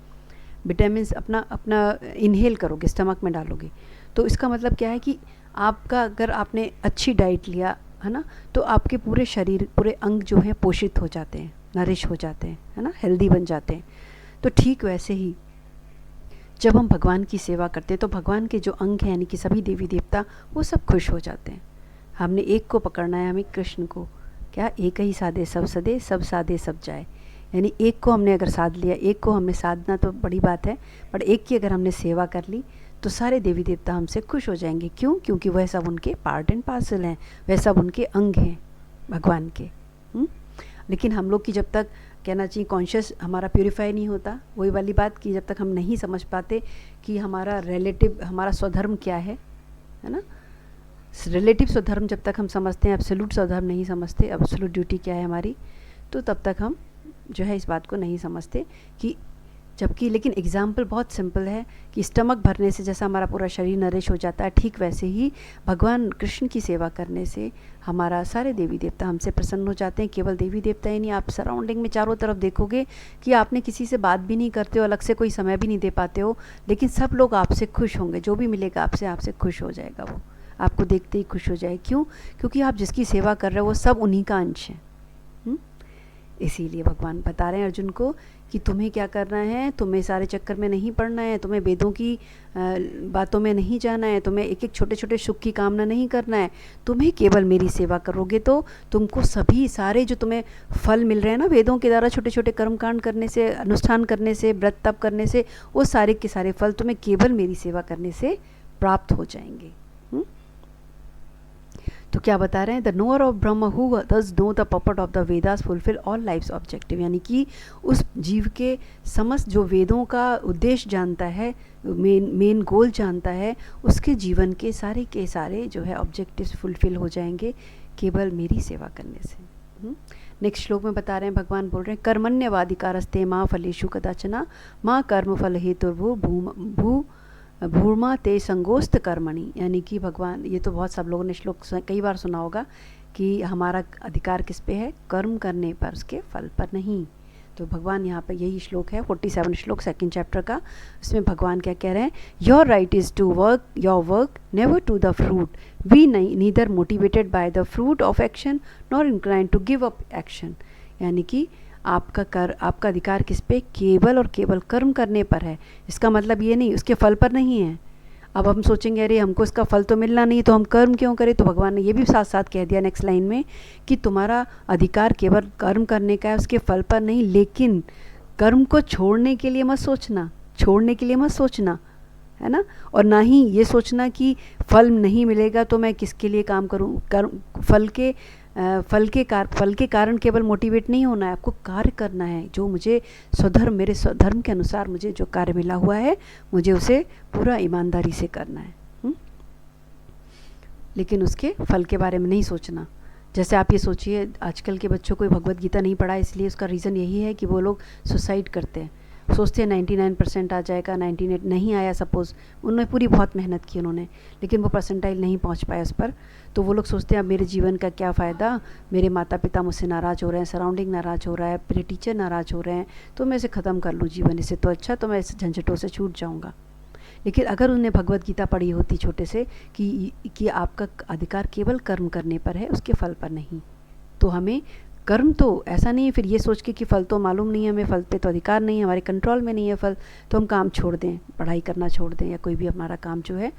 विटामिन अपना इनहेल करोगे, स्टमक में डालोगे। तो इसका मतलब क्या है कि आपका अगर आपने अच्छी डाइट लिया है ना, तो आपके पूरे शरीर, पूरे अंग जो है पोषित हो जाते हैं, नरिश हो जाते हैं, है ना, हेल्दी बन जाते हैं। तो ठीक वैसे ही जब हम भगवान की सेवा करते हैं तो भगवान के जो अंग हैं यानी कि सभी देवी देवता वो सब खुश हो जाते हैं। हमने एक को पकड़ना है, हमें कृष्ण को, क्या, एक ही साधे सब सदे, सब साधे सब जाए, यानी एक को हमने अगर साध लिया, एक को हमने साधना तो बड़ी बात है, पर एक की अगर हमने सेवा कर ली तो सारे देवी देवता हमसे खुश हो जाएंगे। क्यों? क्योंकि वह सब उनके पार्ट एंड पार्सल हैं, वह सब उनके अंग हैं भगवान के। लेकिन हम लोग की जब तक कहना चाहिए कॉन्शियस हमारा प्यूरिफाई नहीं होता, वही वाली बात कि जब तक हम नहीं समझ पाते कि हमारा रिलेटिव, हमारा स्वधर्म क्या है ना, रिलेटिव स्वधर्म जब तक हम समझते हैं, एब्सोल्यूट स्वधर्म नहीं समझते, एब्सोल्यूट ड्यूटी क्या है हमारी, तो तब तक हम जो है इस बात को नहीं समझते कि जबकि लेकिन एग्जाम्पल बहुत सिंपल है कि स्टमक भरने से जैसा हमारा पूरा शरीर नरिश हो जाता है, ठीक वैसे ही भगवान कृष्ण की सेवा करने से हमारा सारे देवी देवता हमसे प्रसन्न हो जाते हैं। केवल देवी देवता ही नहीं, आप सराउंडिंग में चारों तरफ देखोगे कि आपने किसी से बात भी नहीं करते हो, अलग से कोई समय भी नहीं दे पाते हो, लेकिन सब लोग आपसे खुश होंगे। जो भी मिलेगा आपसे खुश हो जाएगा, वो आपको देखते ही खुश हो जाए। क्यों? क्योंकि आप जिसकी सेवा कर रहे हो वो सब उन्हीं का अंश है। इसीलिए भगवान बता रहे हैं अर्जुन को कि तुम्हें क्या करना है, तुम्हें सारे चक्कर में नहीं पड़ना है, तुम्हें वेदों की बातों में नहीं जाना है, तुम्हें एक एक छोटे छोटे सुख की कामना नहीं करना है, तुम्हें केवल मेरी सेवा करोगे तो तुमको सभी सारे जो तुम्हें फल मिल रहे हैं ना वेदों के द्वारा, छोटे छोटे कर्मकांड करने से, अनुष्ठान करने से, व्रत तप करने से, वो सारे के सारे फल तुम्हें केवल मेरी सेवा करने से प्राप्त हो जाएंगे। तो क्या बता रहे हैं? The knower of Brahma who does know the purport of the Vedas fulfill all life's objective, यानी कि उस जीव के समस्त जो वेदों का उद्देश्य जानता है, मेन गोल जानता है, उसके जीवन के सारे जो है ऑब्जेक्टिव्स फुलफिल हो जाएंगे केवल मेरी सेवा करने से। नेक्स्ट श्लोक में बता रहे हैं, भगवान बोल रहे हैं कर्मण्यवाधिकारस्ते माँ फलेषु कदाचना माँ कर्म फल हेतुर्भु भूर्मा ते संगोस्त कर्मणि, यानी कि भगवान, ये तो बहुत सब लोगों ने श्लोक कई बार सुना होगा कि हमारा अधिकार किस पे है? कर्म करने पर, उसके फल पर नहीं। तो भगवान यहाँ पर यही श्लोक है 47 श्लोक 2nd चैप्टर का, उसमें भगवान क्या कह रहे हैं? Your right is to work your work never to the fruit, be neither motivated by the fruit of action nor incline to give up action, यानी कि आपका अधिकार किस पे? केवल और केवल कर्म करने पर है। इसका मतलब ये नहीं उसके फल पर नहीं है। अब हम सोचेंगे अरे हमको इसका फल तो मिलना नहीं तो हम कर्म क्यों करें? तो भगवान ने ये भी साथ साथ कह दिया नेक्स्ट लाइन में कि तुम्हारा अधिकार केवल कर्म करने का है, उसके फल पर नहीं। लेकिन कर्म को छोड़ने के लिए मत सोचना, है ना, और ना ही ये सोचना कि फल नहीं मिलेगा तो मैं किसके लिए काम करूं। फल के कारण केवल मोटिवेट नहीं होना है, आपको कार्य करना है। जो मुझे स्वधर्म, मेरे स्वधर्म के अनुसार मुझे जो कार्य मिला हुआ है, मुझे उसे पूरा ईमानदारी से करना है। लेकिन उसके फल के बारे में नहीं सोचना। जैसे आप ये सोचिए, आजकल के बच्चों को भगवत गीता नहीं पढ़ा, इसलिए उसका रीज़न यही है कि वो लोग सुसाइड करते हैं। सोचते हैं 99% आ जाएगा, 98 नहीं आया सपोज़, उन्होंने पूरी बहुत मेहनत की उन्होंने, लेकिन वो परसेंटाइल नहीं पहुंच पाया उस पर, तो वो लोग सोचते हैं अब मेरे जीवन का क्या फ़ायदा, मेरे माता पिता मुझसे नाराज़ हो रहे हैं, सराउंडिंग नाराज़ हो रहा है, मेरे टीचर नाराज़ हो रहे हैं, तो मैं इसे ख़त्म कर लूँ जीवन, इससे तो अच्छा तो मैं इस झंझटों से छूट जाऊँगा। लेकिन अगर उन्हें भगवत गीता पढ़ी होती छोटे से कि आपका अधिकार केवल कर्म करने पर है, उसके फल पर नहीं, तो हमें कर्म तो ऐसा नहीं है फिर ये सोच के कि फल तो मालूम नहीं है हमें, फल पे तो अधिकार नहीं है, हमारे कंट्रोल में नहीं है फल, तो हम काम छोड़ दें, पढ़ाई करना छोड़ दें या कोई भी हमारा काम जो है।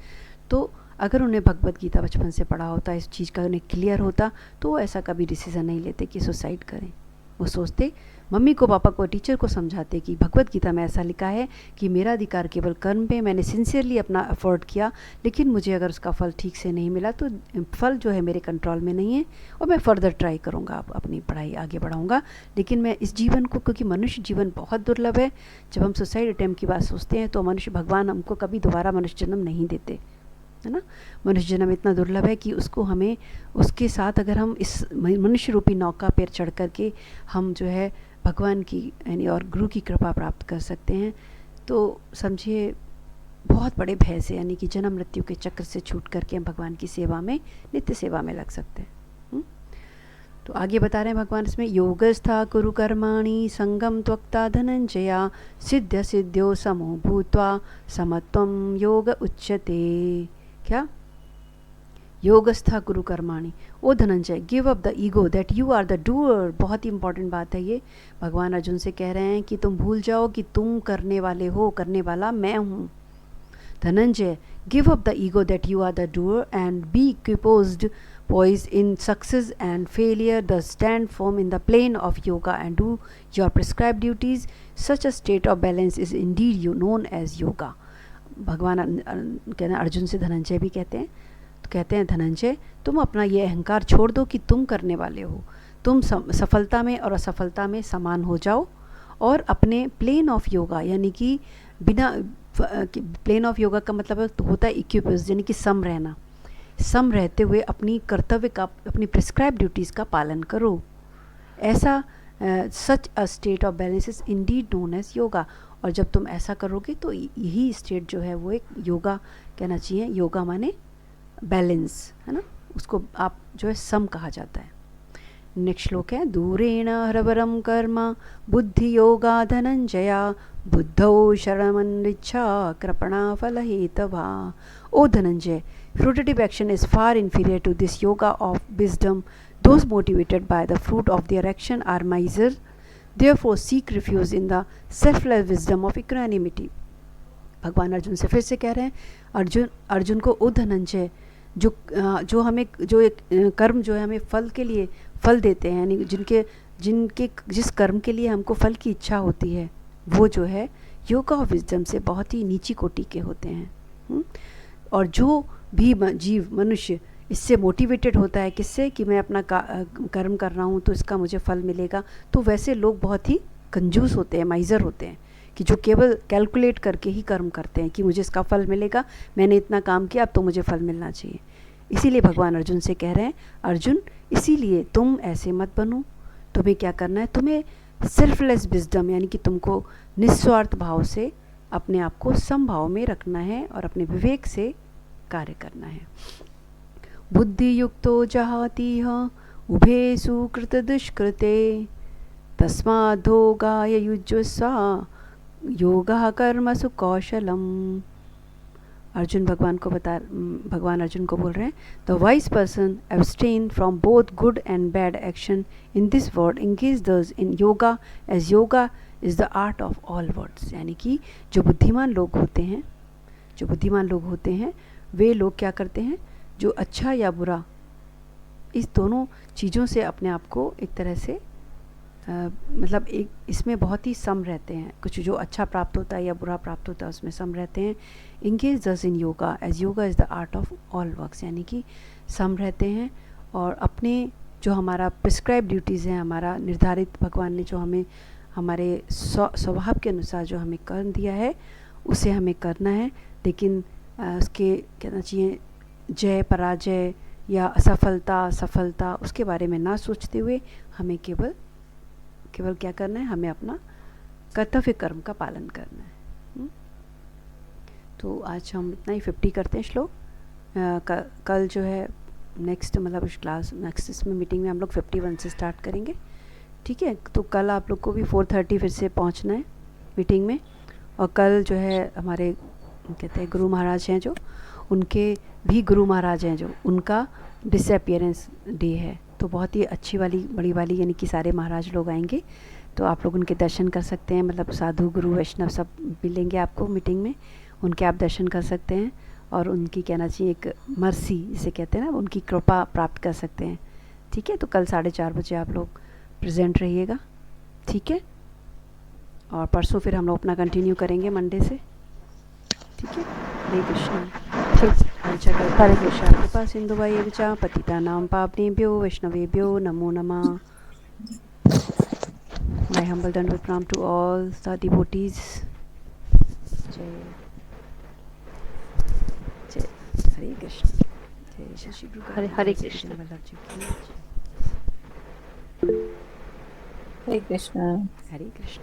तो अगर उन्हें भगवत गीता बचपन से पढ़ा होता, इस चीज़ का उन्हें क्लियर होता, तो वो ऐसा कभी डिसीज़न नहीं लेते कि सुसाइड करें। वो सोचते, मम्मी को, पापा को, टीचर को समझाते कि भगवत गीता में ऐसा लिखा है कि मेरा अधिकार केवल कर्म पे, मैंने सिंसियरली अपना एफर्ट किया, लेकिन मुझे अगर उसका फल ठीक से नहीं मिला तो फल जो है मेरे कंट्रोल में नहीं है, और मैं फ़र्दर ट्राई करूँगा, अपनी पढ़ाई आगे बढ़ाऊँगा। लेकिन मैं इस जीवन को, क्योंकि मनुष्य जीवन बहुत दुर्लभ है, जब हम सुसाइड अटैम्प्ट की बात सोचते हैं तो मनुष्य, भगवान हमको कभी दोबारा मनुष्य जन्म नहीं देते, है ना। मनुष्य जन्म इतना दुर्लभ है कि उसको हमें, उसके साथ अगर हम इस मनुष्य रूपी नौका पर चढ़ करके हम जो है भगवान की यानी और गुरु की कृपा प्राप्त कर सकते हैं, तो समझिए बहुत बड़े भय से, यानी कि जन्म मृत्यु के चक्र से छूट करके हम भगवान की सेवा में, नित्य सेवा में लग सकते हैं। तो आगे बता रहे हैं भगवान इसमें, योगस्था कुरु कर्माणि संगम त्वक्ता धनंजया सिद्ध सिद्ध्यो समो भूत्वा समत्वम योग उच्यते। क्या? योगस्था गुरु कर्माणि। O Dhananjay, give up the ego that you are the doer. बहुत ही इंपॉर्टेंट बात है ये। भगवान अर्जुन से कह रहे हैं कि तुम भूल जाओ कि तुम करने वाले हो, करने वाला मैं हूँ। Dhananjay, give up the ego that you are the doer and be poised in success and failure, thus stand firm in the plane of yoga and do your prescribed duties. Such a state of balance is indeed known as yoga. भगवान कहते हैं अर्जुन से धनंजय भी कहते हैं, तो कहते हैं धनंजय तुम अपना ये अहंकार छोड़ दो कि तुम करने वाले हो, तुम सफलता में और असफलता में समान हो जाओ और अपने प्लेन ऑफ योगा यानी कि बिना प्लेन ऑफ योगा का मतलब होता है इक्विपोज यानी कि सम रहना, सम रहते हुए अपनी कर्तव्य का अपनी प्रिस्क्राइब ड्यूटीज़ का पालन करो। ऐसा such a state of balance is indeed known as yoga. और जब तुम ऐसा करोगे तो यही स्टेट जो है वो एक योगा कहना चाहिए। योगा माने बैलेंस है ना, उसको आप जो है सम कहा जाता है। नेक्स्ट श्लोक है दूरेण हरवरम कर्म बुद्धि योगा धनंजया बुद्धौ शरणमन्विच्छा कृपणा फल हेतवा। ओ Dhananjay, fruitative action is far inferior to this yoga of wisdom. Those motivated by the fruit of their action are miser. Therefore seek refuge in the selfless wisdom of equanimity. भगवान अर्जुन से फिर से कह रहे हैं अर्जुन को ओ धनंजय, जो हमें जो एक कर्म जो है हमें फल के लिए फल देते हैं, यानी जिनके जिस कर्म के लिए हमको फल की इच्छा होती है वो जो है योगा ऑफ विजडम से बहुत ही नीची कोटि के होते हैं। और जो भी जीव मनुष्य इससे मोटिवेटेड होता है किससे कि मैं अपना कर्म कर रहा हूँ तो इसका मुझे फल मिलेगा, तो वैसे लोग बहुत ही कंजूस होते हैं, माइजर होते हैं कि जो केवल कैलकुलेट करके ही कर्म करते हैं कि मुझे इसका फल मिलेगा, मैंने इतना काम किया अब तो मुझे फल मिलना चाहिए। इसीलिए भगवान अर्जुन से कह रहे हैं अर्जुन इसीलिए तुम ऐसे मत बनो, तुम्हें क्या करना है, तुम्हें सेल्फलेस विजडम यानी कि तुमको निस्वार्थ भाव से अपने आप को समभाव में रखना है और अपने विवेक से कार्य करना है। बुद्धि युक्तो जहातीह उभे सुकृत दुष्कृते तस्माद्धोगाय युज्यस्व योगा कर्मसु कौशलम। भगवान अर्जुन को बोल रहे हैं the wise person abstain from both good and bad action in this world engage thus in yoga as yoga is the art of all words. यानी कि जो बुद्धिमान लोग होते हैं वे लोग क्या करते हैं, जो अच्छा या बुरा इस दोनों चीज़ों से अपने आप को एक तरह से मतलब एक इसमें बहुत ही सम रहते हैं, कुछ जो अच्छा प्राप्त होता है या बुरा प्राप्त होता है उसमें सम रहते हैं। Engage thus in yoga as yoga is the art of all works, यानी कि सम रहते हैं और अपने जो हमारा प्रिस्क्राइब ड्यूटीज़ हैं, हमारा निर्धारित भगवान ने जो हमें हमारे स्वभाव के अनुसार जो हमें कर्म दिया है उसे हमें करना है। लेकिन उसके कहना चाहिए जय पराजय या असफलता सफलता उसके बारे में ना सोचते हुए हमें केवल क्या करना है, हमें अपना कर्तव्य कर्म का पालन करना है। तो आज हम इतना ही 50 करते हैं श्लोक। कल जो है नेक्स्ट मतलब इस क्लास नेक्स्ट इसमें मीटिंग में हम लोग 51 से स्टार्ट करेंगे, ठीक है। तो कल आप लोग को भी 4:30 फिर से पहुंचना है मीटिंग में। और कल जो है हमारे कहते हैं गुरु महाराज हैं जो उनके भी गुरु महाराज हैं जो उनका डिसअपियरेंस डे है, तो बहुत ही अच्छी वाली बड़ी वाली यानी कि सारे महाराज लोग आएंगे, तो आप लोग उनके दर्शन कर सकते हैं। मतलब साधु गुरु वैष्णव सब मिलेंगे आपको मीटिंग में, उनके आप दर्शन कर सकते हैं और उनकी कहना चाहिए एक मर्सी जिसे कहते हैं ना, उनकी कृपा प्राप्त कर सकते हैं, ठीक है। तो कल 4:30 बजे आप लोग प्रेजेंट रहिएगा, ठीक है। और परसों फिर हम लोग अपना कंटिन्यू करेंगे मंडे से, ठीक है। हरे कृष्ण। हरे कृष्ण। कृपा सिंधु भाई विचा पतिता नाम पावनेभ्यो वैष्णवेभ्यो नमो नमः। My humble dandavat pranam to all the devotees. जय हरे कृष्ण। जय श्री गुरु हरे कृष्ण। हरे कृष्ण। हरे कृष्ण।